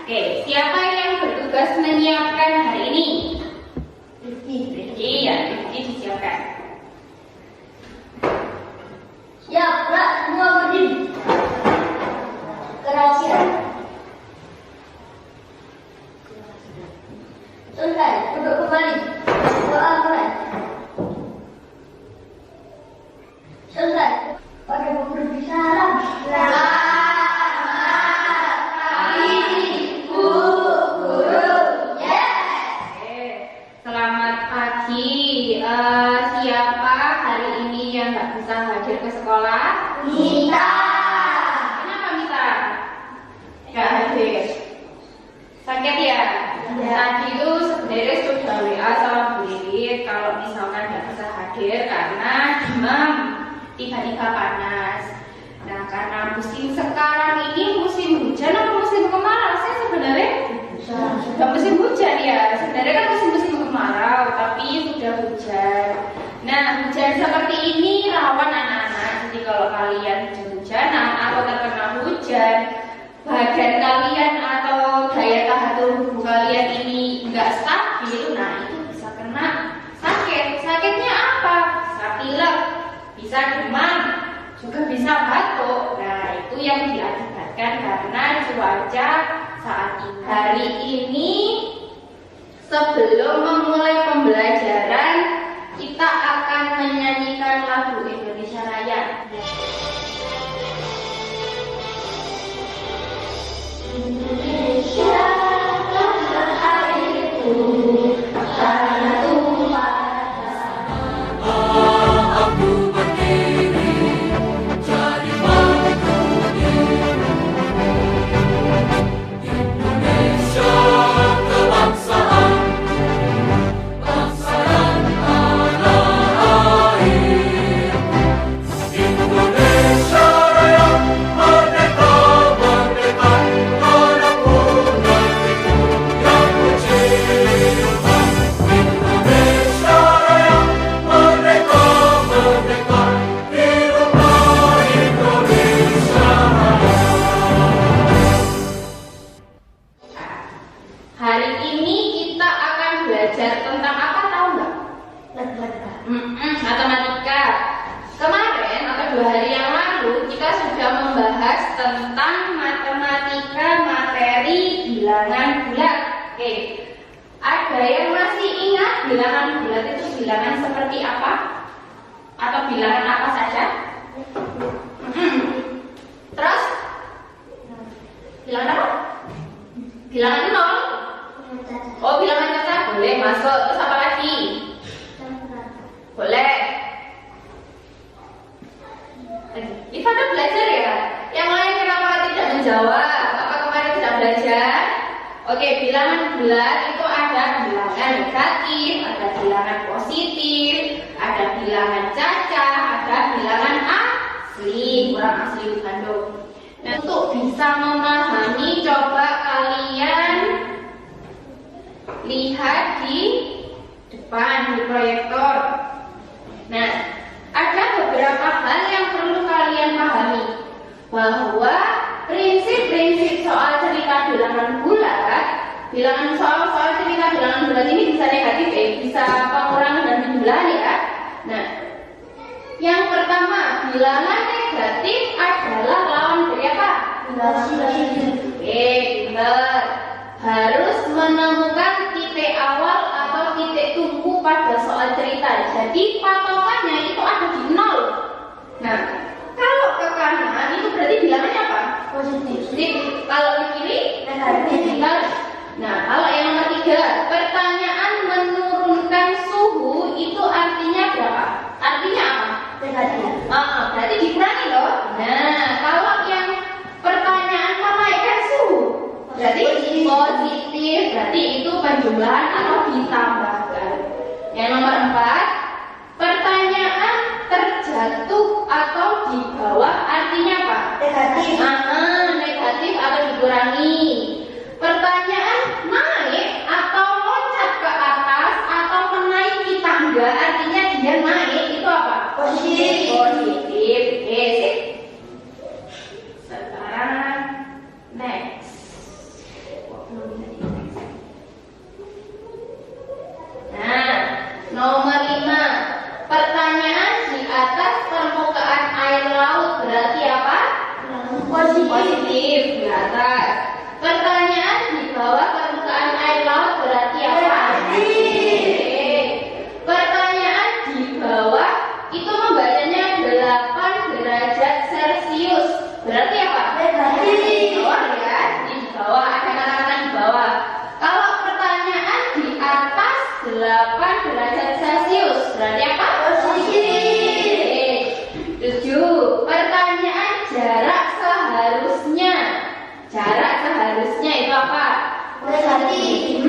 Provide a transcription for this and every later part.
Oke, siapa yang bertugas menyiapkan hari ini? Rifki, ya, Rifki disiapkan. Siap, Kak. Semua berdiri. Kerahasiaan. Selesai. Duduk kembali. Doa mulai. Selesai. Pada guru bisalam. Selamat pagi. Siapa hari ini yang nggak bisa hadir ke sekolah? Mita. Kenapa Mita? Nggak hadir. Sakit ya? Tadi itu sebenarnya sudah WA sama Bu Lilit kalau misalkan nggak bisa hadir karena demam, tiba-tiba panas. Nah, karena musim sekarang ini musim hujan atau musim kemarau? Saya sebenarnya sudah musim hujan ya. Sebenarnya kan musim kemarau, tapi sudah hujan. Nah, hujan seperti ini rawan anak-anak. Jadi kalau kalian hujan-hujanan atau terkena hujan, badan kalian atau daya tahan tubuh kalian ini nggak stabil, nah itu bisa kena sakit. Sakitnya apa? Bisa pilek, bisa demam, juga bisa batuk. Nah, itu yang diakibatkan karena cuaca saat ini. Hari ini sebelum memulai pembelajaran, kita akan menyanyikan lagu Indonesia Raya. Indonesia tanah airku, tanah tumpah Aku berdiri jadi penghuni Indonesia kebangsaan, bangsa dan tanah air. Indonesia Raya merdeka, merdeka, tanahku negeriku yang kucinta. Indonesia Raya merdeka, merdeka, hiduplah Indonesia Raya. Hari ini kita akan belajar tentang apa, tahu nggak? Matematika. Kemarin atau 2 hari yang lalu kita sudah membahas tentang matematika materi bilangan bulat. Oke, ada yang masih ingat bilangan bulat itu bilangan seperti apa? Atau bilangan apa saja? Terus? Bilangan apa? Bilangan 0. Oh, bilangan cacat boleh masuk. Terus apa lagi? Boleh. Iva udah belajar ya? Yang lain kenapa tidak menjawab? Apa kemarin tidak belajar? Oke, bilangan bulat itu ada bilangan negatif, ada bilangan positif, ada bilangan cacat, ada bilangan asli, kurang asli bukan dong. Nah, untuk bisa memahami, coba kalian lihat di depan di proyektor. Nah, ada beberapa hal yang perlu kalian pahami, bahwa prinsip-prinsip soal cerita bilangan bulat, soal cerita bilangan bulat ini bisa negatif bisa pengurangan dan penjumlahan ya. Nah, yang pertama, bilangan negatif adalah lawan dari apa? Oke, benar. Harus menemukan titik awal atau titik tumpu pada soal cerita. Jadi patokannya itu ada di 0. Nah, kalau ke kanan itu berarti bilangannya apa? Positif. Kalau ke kiri negatif. Nah, kalau yang nomor 3, pertanyaan menurunkan suhu itu artinya berapa? Artinya apa? negatif. Berarti dikurangi loh. Nah, kalau yang pertanyaan menaikkan suhu berarti positif, berarti itu penjumlahan atau ditambahkan. Yang nomor 4, pertanyaan terjatuh atau di bawah artinya apa? Negatif. Negatif atau dikurangi. Pertanyaan naik atau loncat ke atas atau menaiki tangga artinya dia naik itu apa? Positif. Positif. Sip. Sekarang next. Pertanyaan di bawah permukaan air laut berarti apa? Oke. Pertanyaan di bawah itu membacanya 8 derajat Celcius. Berarti apa? Di bawah ya, di bawah ada kata-kata di bawah. Kalau pertanyaan di atas 8 derajat Celcius berarti apa? Positif. 7. Pertanyaan jarak seharusnya. Jarak seharusnya itu apa? Positif.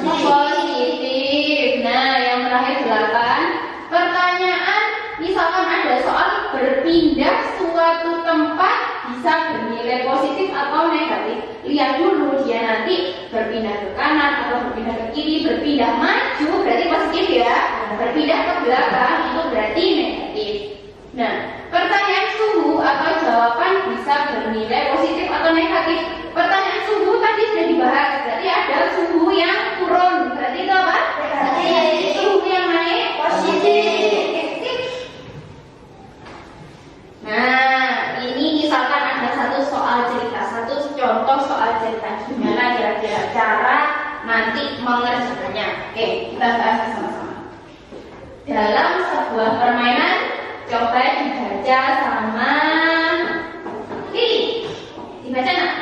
Positif. Nah, yang terakhir 8. Pertanyaan, misalkan ada soal berpindah suatu tempat bisa bernilai positif atau negatif. Lihat dulu dia nanti berpindah ke kanan atau berpindah ke kiri, berpindah maju berarti positif ya. Berpindah ke belakang itu berarti negatif. Nah, pertanyaan suhu atau jawaban bisa bernilai positif atau negatif. Pertanyaan suhu tadi sudah dibahas, berarti ada suhu yang turun, berarti itu apa? Negatif. Suhu yang naik Positif. Nah, ini misalkan ada satu soal cerita, satu contoh soal cerita, gimana kira-kira cara nanti mengerjakannya. Oke, kita bahas sama-sama. Dalam sebuah permainan, coba dibaca sama Lili. Dibaca nak?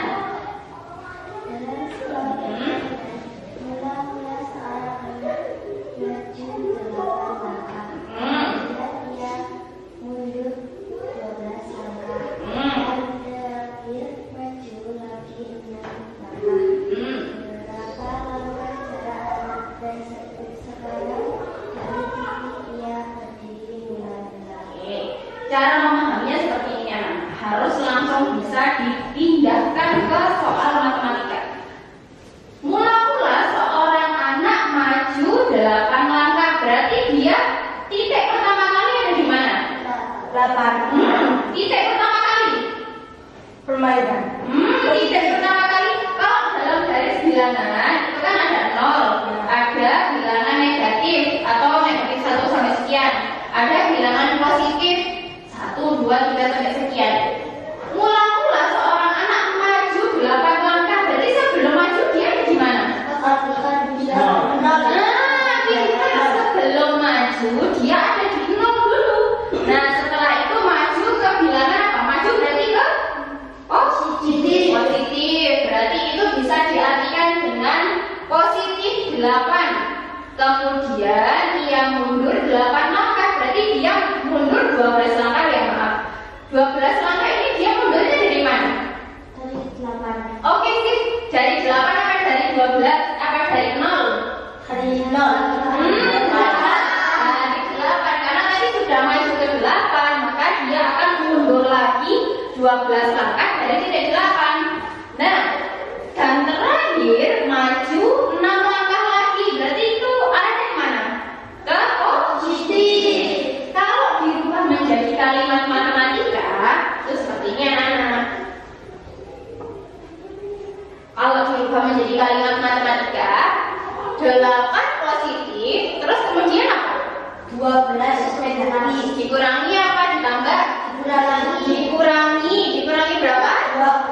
Cara memahaminya seperti ini anak. Harus langsung bisa dipindahkan ke soal matematika. Mula-mula seorang anak maju 8 langkah, berarti dia titik pertama kali ada di mana? 8. Titik pertama kali. Permainan. Titik pertama kali. Kalau dalam garis bilangan itu kan ada 0, ada bilangan negatif atau negatif 1 sampai sekian, ada bilangan positif 1, 2, 3 sampai sekian. Mula-mula seorang anak maju 8 langkah, berarti sebelum maju dia ada di mana? Sebelum maju dia ada di 0 dulu. Nah, setelah itu maju ke bilangan apa? Maju berarti ke positif. Positif. Berarti itu bisa diartikan dengan positif 8. Kemudian dia mundur 8 langkah, berarti dia mundur 12 langkah ya, maaf. 12 langkah ini dia mundurnya dari mana? Oke sih, dari 8 apa dari 12? Apa dari 0? Dari 8, karena tadi sudah maju ke 8, maka dia akan mundur lagi 12 langkah dari titik 8. Nah, dan terakhir maju 6 langkah lagi, berarti itu ada di mana? Ke positif. Kalau dirubah menjadi kalimat matematika, itu seperti ini anak-anak. Kalau dirubah menjadi kalimat matematika, 8 positif, terus kemudian apa? 12 negatif. Dikurangi apa? Ditambah? Dikurangi berapa?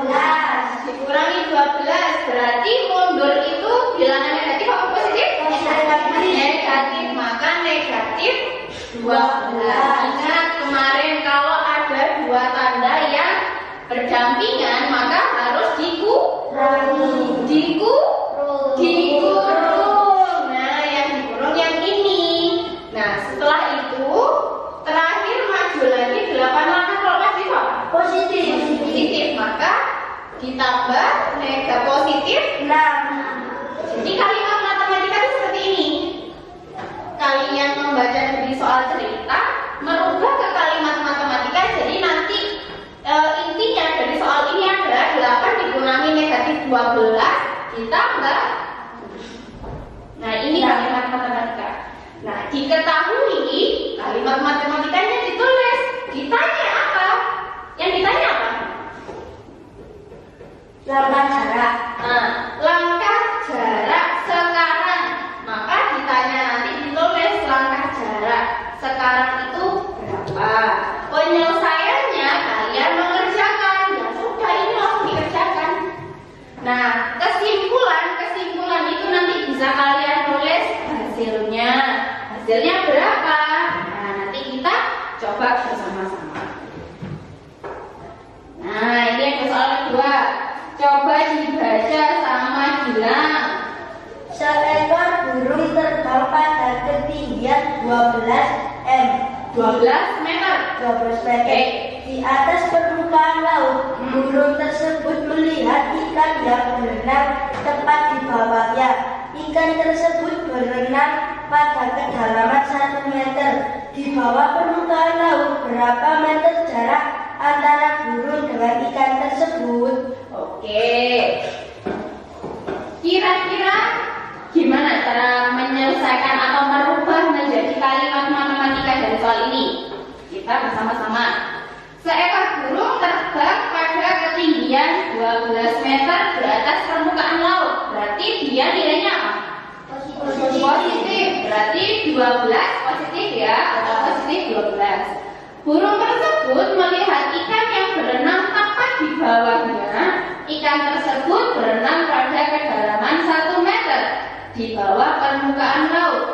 12. Dikurangi 12, berarti mundur itu bilangan negatif apa positif? Negatif, maka negatif 12. Ingat kemarin kalau ada dua tanda yang berdampingan maka harus dikurung. Nah, yang dikurung yang ini. Nah, setelah itu terakhir maju lagi 8 langkah, kalau positif apa? Positif, maka ditambah negatif positif 6. Jadi kalimat matematika itu seperti ini. Kalian membaca dari soal cerita merubah ke kalimat matematika, jadi nanti intinya dari soal ini adalah 8 dikurangi negatif 12 ditambah. Nah, ini kalimat matematika. Nah, diketahui kalimat matematikanya ditulis. Ditanya apa? Yang ditanya apa? Langkah jarak. Nah, langkah jarak sekarang. Maka ditanya nanti ditulis langkah jarak sekarang itu berapa. Penyelesaiannya kalian mengerjakan. Ya sudah, ini langsung dikerjakan. Nah, Hasilnya berapa? Nah, nanti kita coba bersama-sama. Nah, ini yang soal kedua. Coba dibaca sama Gilang. Seekor burung terbang pada ketinggian 12 m. 12 meter. 12 meter. Di atas permukaan laut, burung tersebut melihat ikan yang berenang tepat di bawahnya. Ikan tersebut berenang pada kedalaman 1 meter. Di bawah permukaan laut, berapa meter jarak antara burung dengan ikan tersebut? Oke. Kira-kira gimana cara menyelesaikan atau merubah menjadi kalimat matematika dari soal ini? Kita bersama-sama. Seekor burung terbang pada ketinggian 12 meter di atas permukaan laut. Berarti dia nilainya apa? Positif. Berarti 12 positif ya, atau positif 12. Burung tersebut melihat ikan yang berenang tepat di bawahnya. Ikan tersebut berenang pada kedalaman 1 meter di bawah permukaan laut.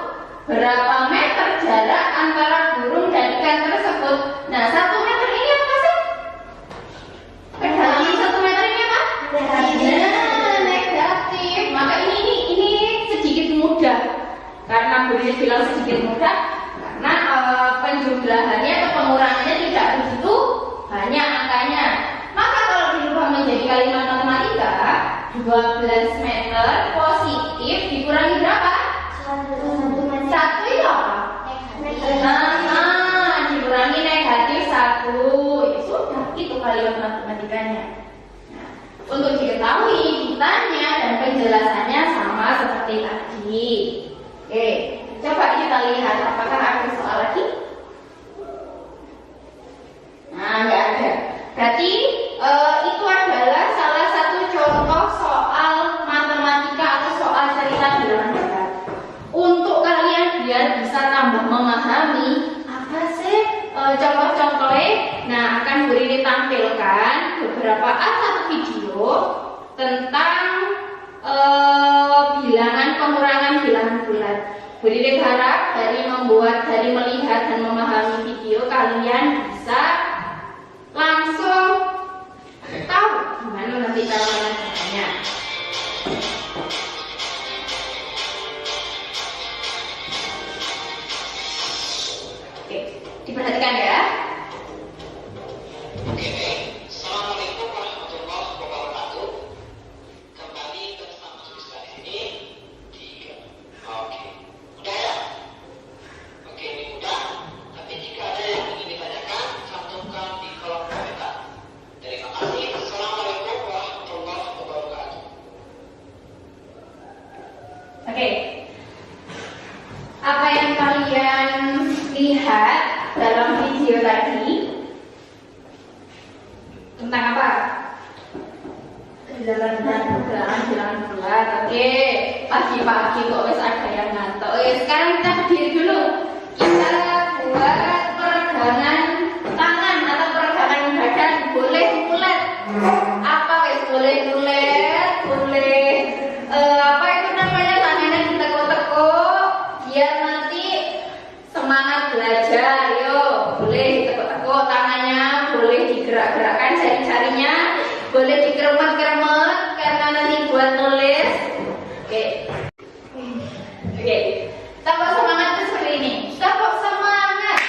Berapa meter jarak antara burung dan ikan tersebut? Nah, 1 meter ini apa sih? Kedalaman 1 meter ini apa? Negatif. Maka ini sedikit mudah. Karena boleh bilang sedikit mudah, karena penjumlahannya atau pengurangannya tidak begitu banyak angkanya. Maka kalau dirubah menjadi kalimat matematika, 12 meter positif dikurangi berapa? 1 itu apa? Dikurangi negatif 1. Ya sudah, itu kalimat matematikanya. Nah, untuk diketahui ditanya dan penjelasannya sama seperti tadi. Oke, coba kita lihat apakah ada soal lagi? Nah, nggak ada. Berarti itu adalah salah satu contoh soal matematika atau soal cerita bilangan berat. Untuk kalian biar bisa tambah memahami apa sih contoh-contohnya. Nah, akan Bu Rini tampilkan beberapa satu video tentang bilangan pengurangan bilangan bulat. Bu Rini harap dari melihat dan memahami video kalian bisa langsung tahu gimana nanti cara mengerjakannya. Oke, diperhatikan ya. Assalamualaikum warahmatullahi wabarakatuh. Kembali bersama kita di sini. 3. Oke. Udah ya? Oke, ini udah. Tapi jika ada yang ingin ditanyakan, cantumkan di kolom komentar. Terima kasih. Assalamualaikum warahmatullahi wabarakatuh. Oke. Apa yang kalian lihat dalam video tadi tentang apa? Bilangan bulat. Oke, pagi-pagi kok wes ada yang ngantuk. Sekarang kita berdiri dulu. Kita buat peregangan tangan atau peregangan badan. Boleh bulat. Apa wes boleh bulat? Boleh apa itu namanya, tangannya ditekuk-tekuk biar nanti semangat belajar. Yo, boleh ditekuk-tekuk tangannya, boleh digerak-gerakkan jari-jarinya, boleh dikeremet-keremet karena nanti buat nulis. Oke. Tambah semangat itu seperti ini. Tambah semangat.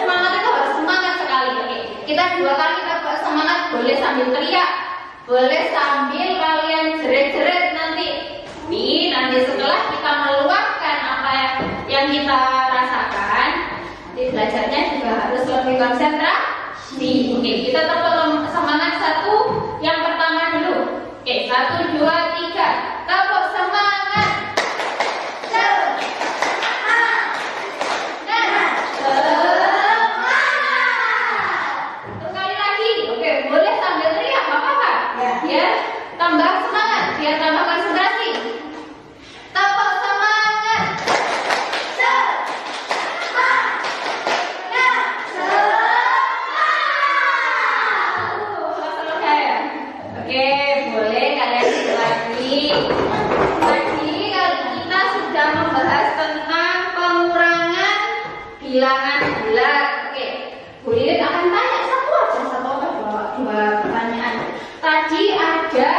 Semangat itu harus semangat sekali. Oke. Kita 2 kali tambah semangat, boleh sambil teriak, boleh sambil kalian jerit-jerit nanti. Nanti setelah kita meluapkan apa yang kita rasakan, nanti belajarnya juga harus lebih konsentrasi. Oke, kita tepuk semangat 1 yang pertama dulu. Oke, 1, 2, 3. Tepuk semangat. Sekali lagi. Oke, boleh sambil teriak, apa-apa. Biar tambah semangat, biar tambah konsentrasi. Tepuk semangat. kita sudah membahas tentang pengurangan bilangan bulat. Oke, Bu Lilit akan tanya satu atau dua pertanyaan. Tadi ada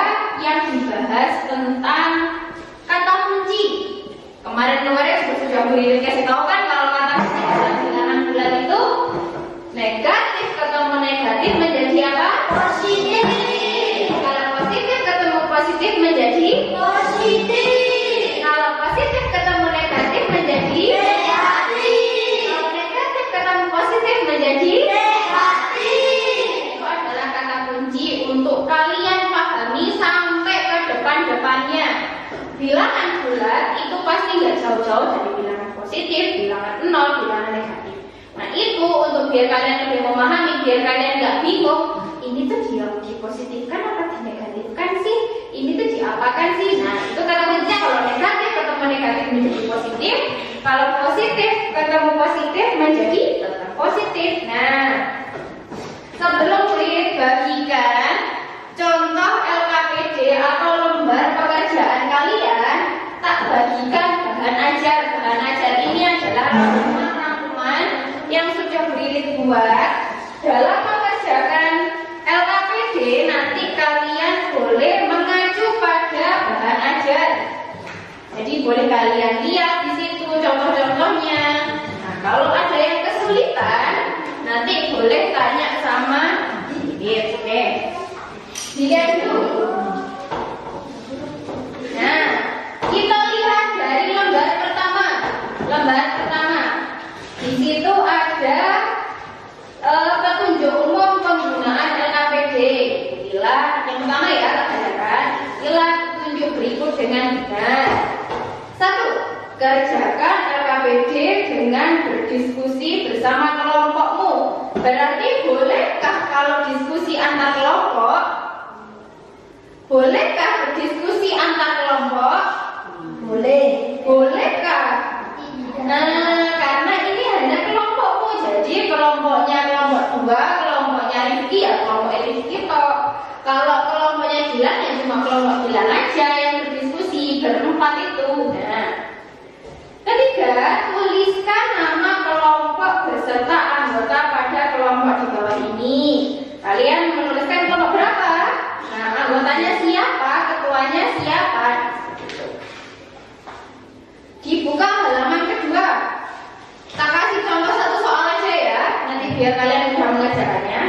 yang dibahas tentang kata kunci. Kemarin sudah Bu Lilit kasih tahu kan kalau kata kunci dalam bilangan bulat itu negatif ketemu negatif menjadi apa? Positif. Kalau positif ketemu positif menjadi Positif. kalau positif ketemu negatif menjadi Negatif. kalau negatif ketemu positif menjadi Negatif. itu adalah kata kunci untuk kalian pahami sampai ke depan-depannya. Bilangan bulat itu pasti nggak jauh-jauh dari bilangan positif, bilangan nol, bilangan negatif. Nah itu untuk biar kalian lebih memahami, biar kalian nggak bingung, ini tuh dipositifkan apa dinegatifkan sih? Ini tuh diapakan sih? Nah itu kata kuncinya kalau negatif ketemu negatif menjadi positif, kalau positif ketemu positif menjadi tetap positif. Nah sebelum Lilit bagikan contoh LKPD atau lembar pekerjaan kalian, tak bagikan bahan ajar. Bahan ajar ini adalah rangkuman yang sudah Lilit buat dalam mengerjakan LKPD. Nanti kalian boleh mengacu pada bahan ajar. Jadi boleh kalian lihat di situ contoh-contohnya. Nah, kalau ada yang kesulitan, nanti boleh tanya sama Lilit. Oke, dilihat dulu. Nah, kita lihat dari lembar pertama. Lembar pertama. Di situ ada petunjuk umum penggunaan LKPD. Inilah yang pertama ya, kerjakan. Inilah petunjuk berikut dengan benar. 1. Kerjakan LKPD dengan berdiskusi bersama kelompokmu. Berarti bolehkah kalau diskusi antar kelompok? Bolehkah berdiskusi antar kelompok? Boleh. Bolehkah? Nah, karena ini hanya kelompokmu, jadi kelompoknya kelompok 2, kelompoknya Rifki ya kelompok Rifki toh. Kalau kelompoknya Dilan ya cuma kelompok Dilan aja yang berdiskusi berempat itu. Nah, ketiga, tuliskan nama kelompok beserta anggota pada kelompok di bawah ini. Kalian menuliskan kelompok berapa? Nah, anggotanya siapa? Ketuanya siapa? Dibuka halaman kedua. Tak kasih contoh satu soal aja ya, nanti biar kalian mudah mengerjakannya.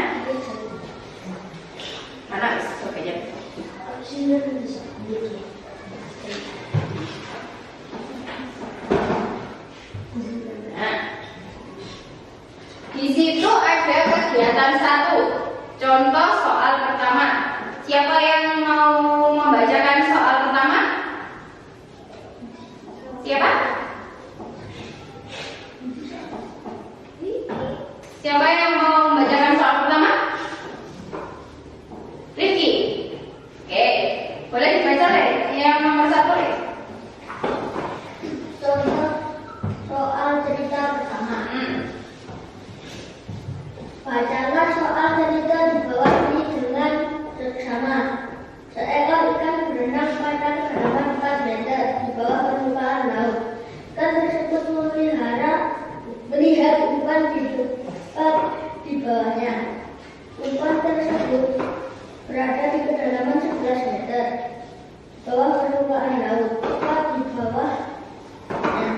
Mana oke ya. Nah, di situ ada kegiatan 1. Contoh soal pertama. Siapa yang mau membacakan soal pertama? Siapa? Siapa yang mau membacakan soal pertama? Rifki. Oke, boleh dibaca deh. Yang nomor 1 deh. Contoh soal cerita pertama. Bacalah soal cerita di bawah ini dengan seksama. Seekor ikan berenang pada kedalaman 4 meter di bawah permukaan laut. Ikan tersebut melihat umpan di bawahnya. Umpan tersebut berada di kedalaman 11 meter di bawah permukaan laut. Tepat di bawahnya.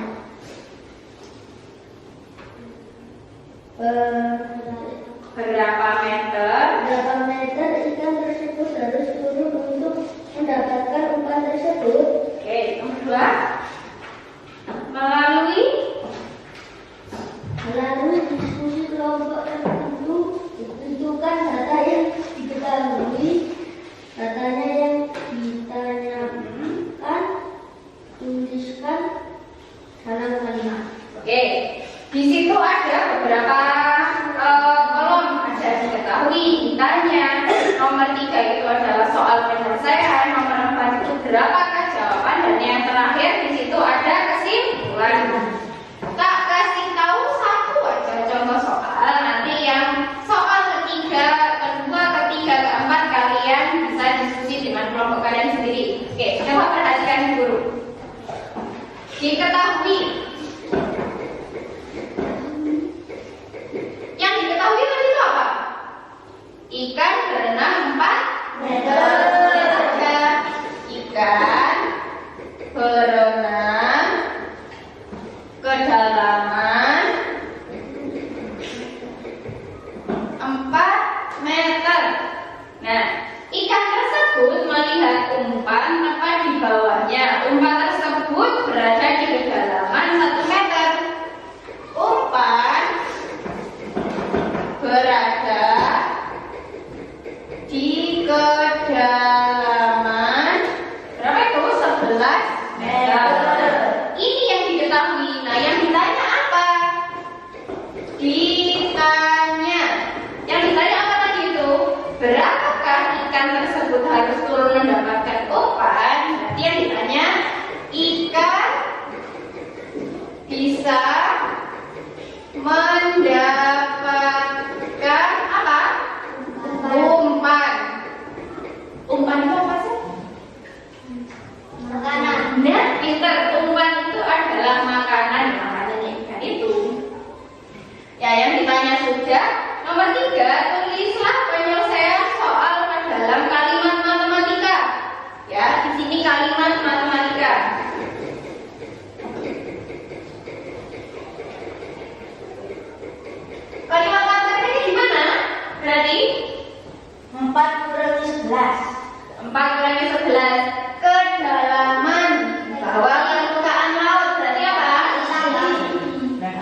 Berapa meter? Berapa meter ikan tersebut harus turun untuk mendapatkan umpan tersebut? Oke, nomor 2. Melalui diskusi kelompok tertentu, tentukan data yang diketahui, datanya yang ditanyakan, tuliskan dalam kalimat. Oke, di situ ada beberapa kolom. Ada diketahui, ditanya. Nomor 3 itu adalah soal penyelesaian. Nomor 4 itu berapakah jawaban, dan yang terakhir di situ ada kesimpulan. Tak kasih tahu satu aja contoh soal. Nanti yang soal ketiga, kedua, ketiga, keempat kalian bisa diskusi dengan kelompok kalian sendiri. Oke, coba perhatikan. Diketahui. Yang diketahui tadi itu apa? Ikan berenang 4 meter. Lihat saja. Ikan berenang kedalaman 4 meter. Nah, ikan tersebut melihat umpan tepat di bawahnya. Umpan tersebut berada di kedalaman 1 meter. Umpan berada di kedalaman berapa itu? 11 meter. Ini yang diketahui. Nah, yang ditanya apa? Yang ditanya apa tadi itu? Berapakah ikan tersebut harus turun mendapatkan umpan? Berarti yang ditanya ikan bisa mendapatkan apa? Umpan. Umpan itu apa sih? Makanan. Nah, pinter. Umpan itu adalah makanan ikan itu. Ya, yang ditanya sudah. Nomor 3, tulislah penyelesaian soal dalam kalimat matematika. Ya, di sini kalimat matematika. Kalimat matematika ini gimana? Berarti 4 kurangi 11. 4 kurangi 11. Kedalaman bawah permukaan laut. Berarti apa?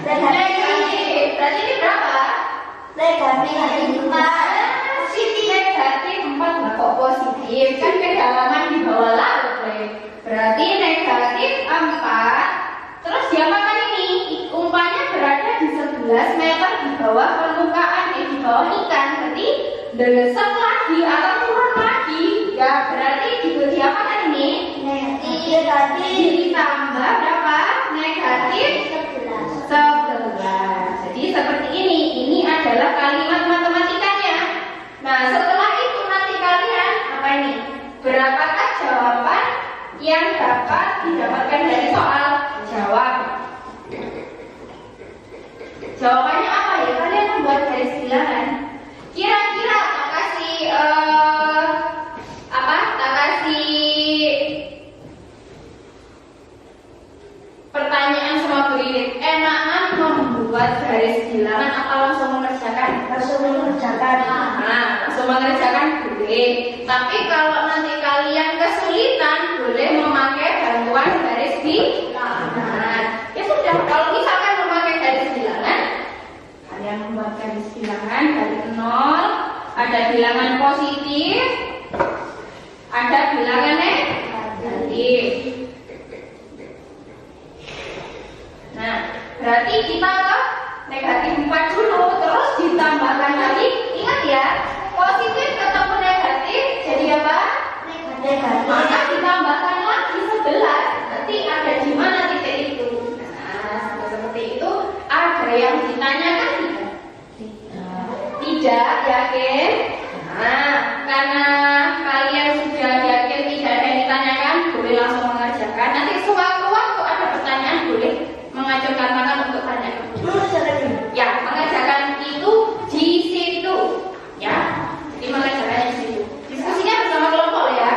Negatif. Berarti ini berapa? Negatif 4. Sisi negatif 4. Nah, kok positif? Kan kedalaman di bawah laut. Berarti negatif 4. Terus diapakan ini? Umpannya berada di 11 meter di bawah permukaan, di bawah ikan. Berarti desek lagi atau turun lagi. Ya, berarti diapakan ini? Negatif Ditambah berapa? Negatif 11. Jadi seperti ini. Ini adalah kalimat matematikanya. Nah, setelah itu nanti kalian apa ini? Berapakah jawaban yang dapat didapatkan dari soal? Jawab. Jawabannya apa ya? Kalian membuat garis bilangan. Kira-kira tak kasih tak kasih pertanyaan sama beririt. Enakan membuat garis bilangan atau langsung mengerjakan? langsung mengerjakan. Nah, langsung mengerjakan boleh. Tapi kalau nanti kalian kesulitan, boleh memakai bantuan garis bilangan. Ya sudah, kalau misalkan memakai garis bilangan, kalian membuat garis bilangan dari 0, ada bilangan positif, ada bilangan negatif. Nah, berarti kita ke negatif 4 dulu, terus ditambahkan lagi. Ingat ya, positif ketemu negatif jadi apa? Negatif. Maka ditambahkan lagi 11. Nanti ada di mana titik itu? Nah, seperti itu. Ada yang ditanyakan tidak? Tidak, yakin? Nah, karena kalian sudah yakin tidak ada yang ditanyakan, boleh langsung mengerjakan. Nanti sewaktu-waktu ada pertanyaan, boleh mengajukan tangan untuk tanya. Ya, mengerjakan itu di situ. Ya, jadi mengerjakannya di situ. Diskusinya bersama kelompok ya.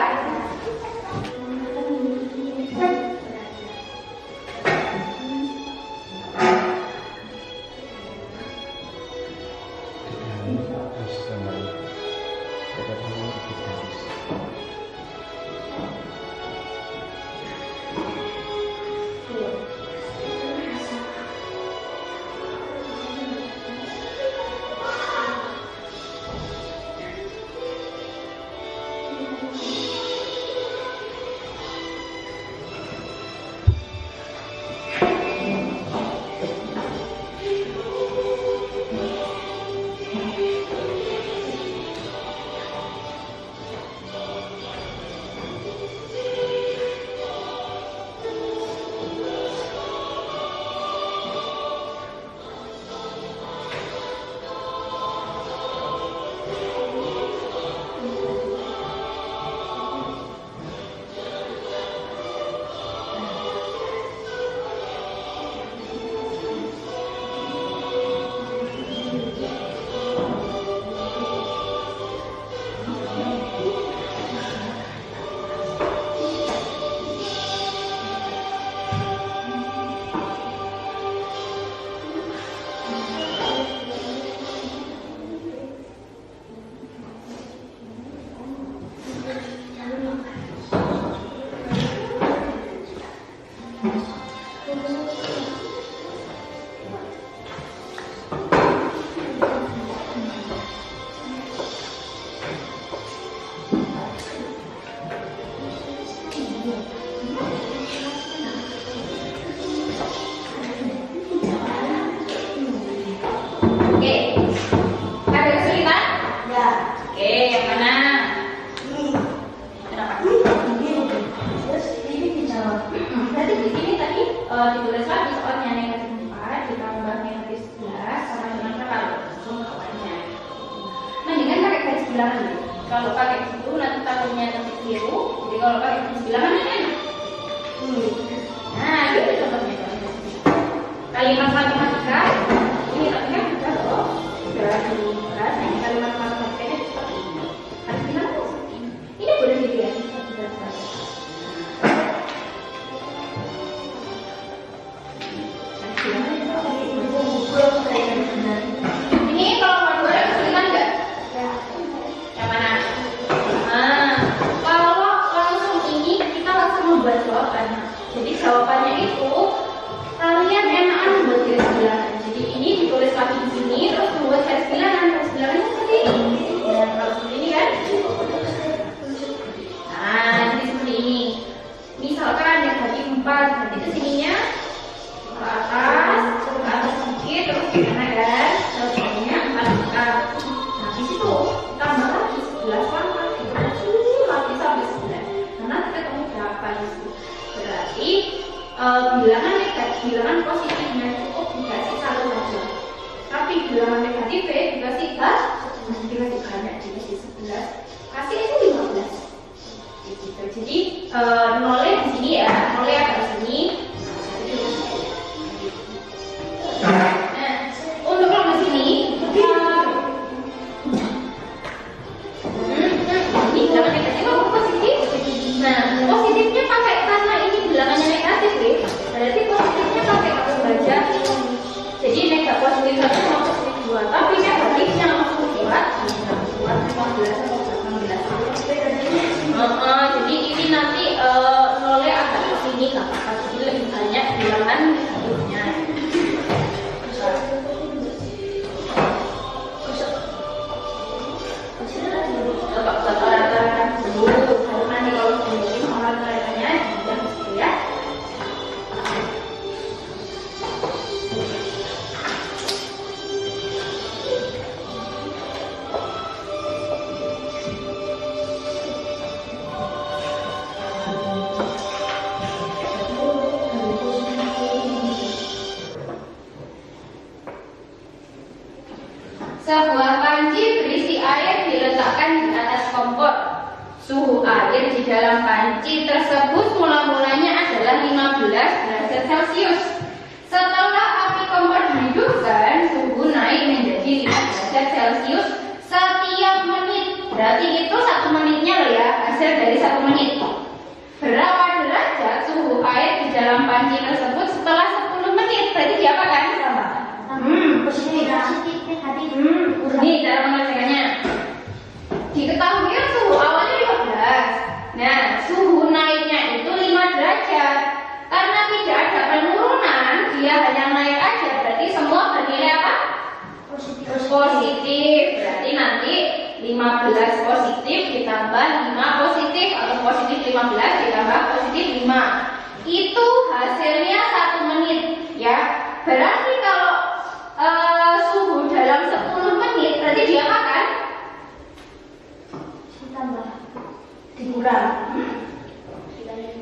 bilangan ya. Kalau pakai gitu nanti takutnya nanti keliru. Jadi kalau pakai jenis bilangan ini enak. Nah, gitu contohnya. Kalimat matematika ini artinya mudah loh. Sudah dibahas. Nah, ini kalimat matematikanya seperti ini. Harus bilangan seperti ini. Ini boleh dilihat. Ini kalau mau dua kesulitan nggak? Yang mana? Nah, kalau langsung ini kita langsung membuat jawabannya. Jadi jawabannya itu kalian enakan membuat garis bilangan. Jadi ini ditulis lagi di sini, terus membuat garis bilangan. Garis bilangannya seperti ini. Dan kalau seperti ini kan? Nah, jadi seperti ini. Misalkan negatif 4, nanti kesininya ke atas sedikit, terus ke kanan kan? Terus jadinya 4. Nah, di situ tambah lagi 11 lagi sampai 9. Karena kita ketemu 8 itu. Berarti bilangan negatif, bilangan positifnya cukup dikasih 1 saja. Tapi bilangan negatifnya dikasih dikasih banyak, dikasih 11. Kasih itu 15. Gitu. Jadi nolnya di sini ya, nolnya ada di sini. Nah, untuk yang di sini, ini bilangan negatif atau positif? Nah, positifnya pakai karena ini bilangannya negatif, berarti positifnya pakai apa saja? Jadi negatif positif 1 sama positif 2, tapi negatifnya langsung buat 15 atau 16. Jadi ini nanti nolnya agak ke sini nggak apa-apa, jadi lebih banyak bilangan negatifnya. Coba buat orang-orang dulu, baru nanti kalau sendiri orang-orangnya yang gitu ya. Sebuah panci berisi air diletakkan di atas kompor. Suhu air di dalam panci tersebut mula-mulanya adalah 15 derajat Celcius. Setelah api kompor dihidupkan, suhu naik menjadi 5 derajat Celcius setiap menit. Berarti itu 1 menitnya loh ya, hasil dari 1 menit. Berapa derajat suhu air di dalam panci tersebut setelah 10 menit? Berarti diapakan? Positif, negatif. Ini cara mengerjakannya. Diketahui kan suhu awalnya 15. Nah, suhu naiknya itu 5 derajat. Karena tidak ada penurunan, dia hanya naik aja. Berarti semua bernilai apa? Positif. Berarti nanti 15 positif ditambah 5 positif, atau positif 15 ditambah positif 5. Itu hasilnya 1 menit ya. Berarti kalau suhu dalam 10 menit berarti dia makan Ditambah, dikurang.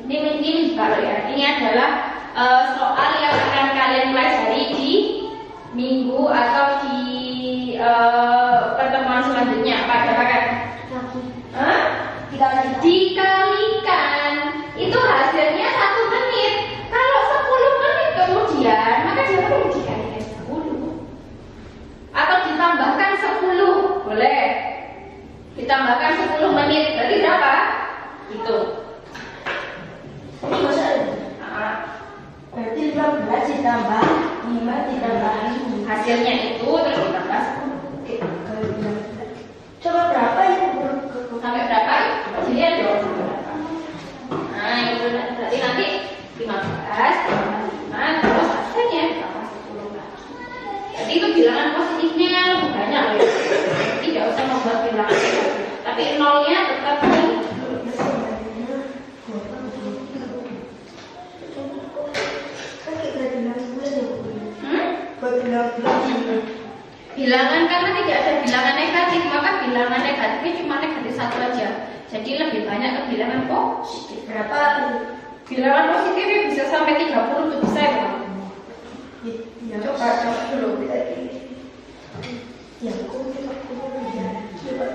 Ini kalau ya, ini adalah soal yang akan kalian pelajari di minggu atau di pertemuan selanjutnya. Apakan? Dikalikan. Itu hasilnya 1 menit. Kalau 10 menit kemudian, maka dia perlu dikalikan 10. Atau ditambahkan 10, boleh. Ditambahkan 10 menit, berarti berapa? Itu. Ini masalah. Berarti 15 ditambah 5 ditambah 5. Hasilnya itu terus ditambah 10. Oke. Coba berapa itu? Sampai berapa? Dilihat dong. Nah, itu berarti nanti 15 tambah 5 terus hasilnya tambah 10 lagi. Jadi itu bilangan positifnya lebih banyak loh ya. Tidak usah membuat bilangan negatif. Tapi nolnya tetap di bilangan, karena tidak ada bilangan negatif, maka bilangan negatifnya cuma negatif 1 aja. Jadi lebih banyak ke bilangan positif. Berapa? Bilangan positifnya bisa sampai 30 tuh bisa ya. Ya, Coba dulu. Ya, coba.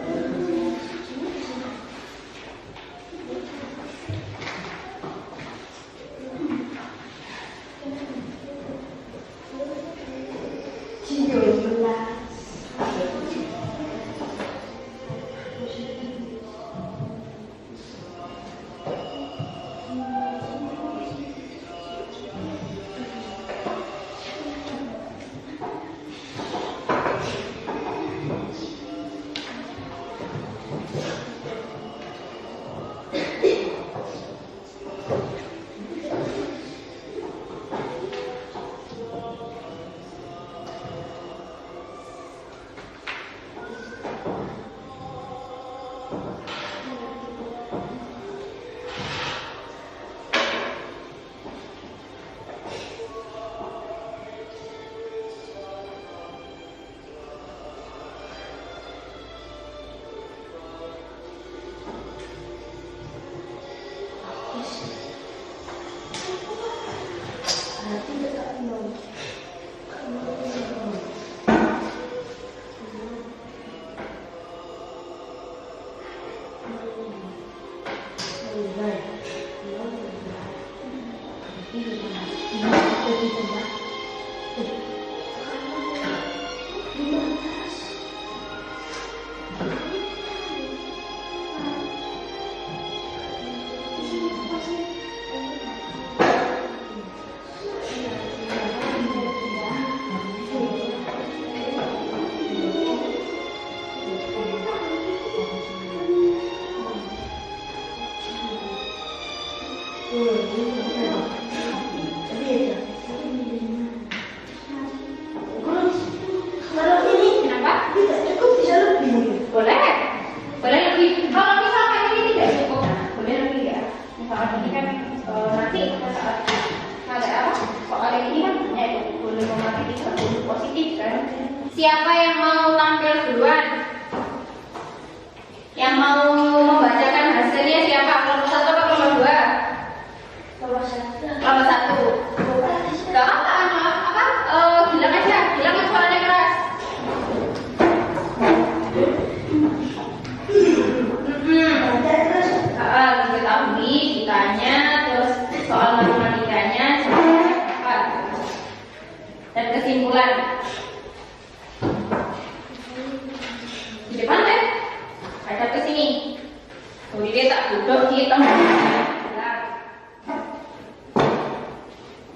Ini tak duduk di tempatnya.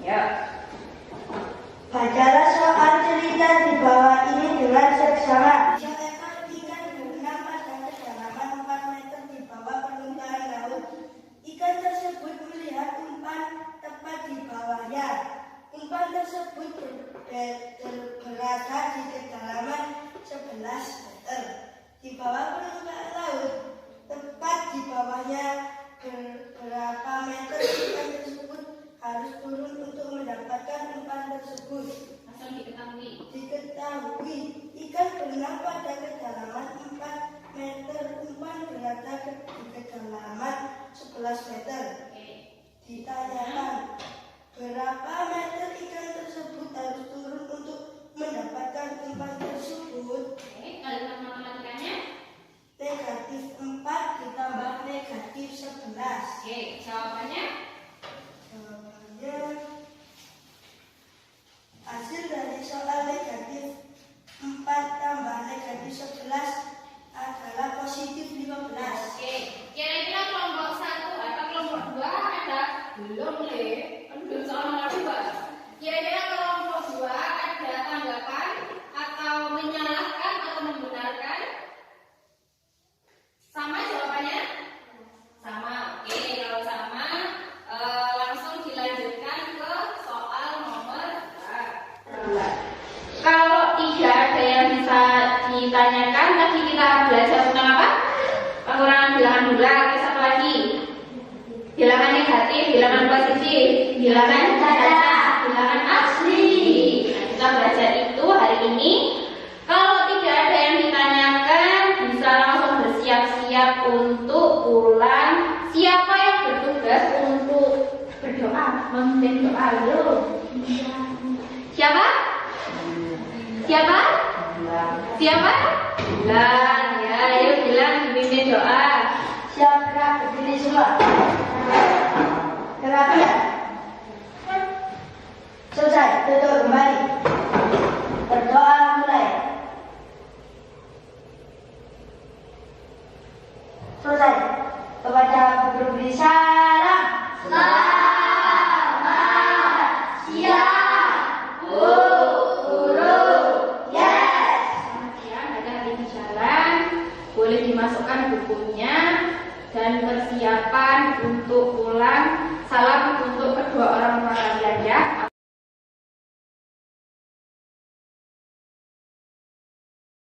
Ya. Bacalah soal cerita di bawah ini dengan seksama. Seekor ikan berenang pada kedalaman 4 meter di bawah permukaan laut. Ikan tersebut melihat umpan tepat di bawahnya. Umpan tersebut berada di kedalaman 11 meter di bawah permukaan laut. Tepat di bawahnya berapa meter ikan tersebut harus turun untuk mendapatkan umpan tersebut. Langsung diketahui. Diketahui ikan berenang pada kedalaman 4 meter, umpan berada di kedalaman 11 meter. Ditanyakan berapa meter ikan tersebut harus turun untuk mendapatkan umpan tersebut. Kalimat matematikanya? Negatif 4 ditambah negatif 11. Jawabannya? Jawabannya hasil dari soal negatif 4 tambah negatif 11 adalah positif 15. Kira-kira kelompok 1 atau kelompok 2 ada? Belum, Le. Kan belum soal nomor 2. Kira-kira kelompok 2 ada tanggapan atau menyalahkan atau membenarkan? Sama jawabannya? Sama. Oke, kalau sama langsung dilanjutkan ke soal nomor 2. Kalau tidak ada yang bisa ditanyakan, tadi kita belajar tentang apa? Pengurangan bilangan bulat. Satu lagi, bilangan negatif, bilangan positif, bilangan caca, bilangan asli. Nah, kita belajar itu hari ini. Kalau tidak ada yang ditanyakan, bisa langsung bersiap-siap untuk pulang. Siapa yang bertugas untuk berdoa, memimpin doa? Yuk. Siapa? Siapa? Siapa? Bilang ya, ayo bilang dipimpin doa. Siap, gerak berdiri semua. Kenapa ya? Selesai, tutup kembali. Berdoa mulai. Selesai. Kepada guru beri salam. Selamat siang, Bu Guru. Yes. Selamat siang, hati-hati di jalan. Boleh dimasukkan bukunya dan persiapan untuk pulang. Salam untuk kedua orang tua kalian ya.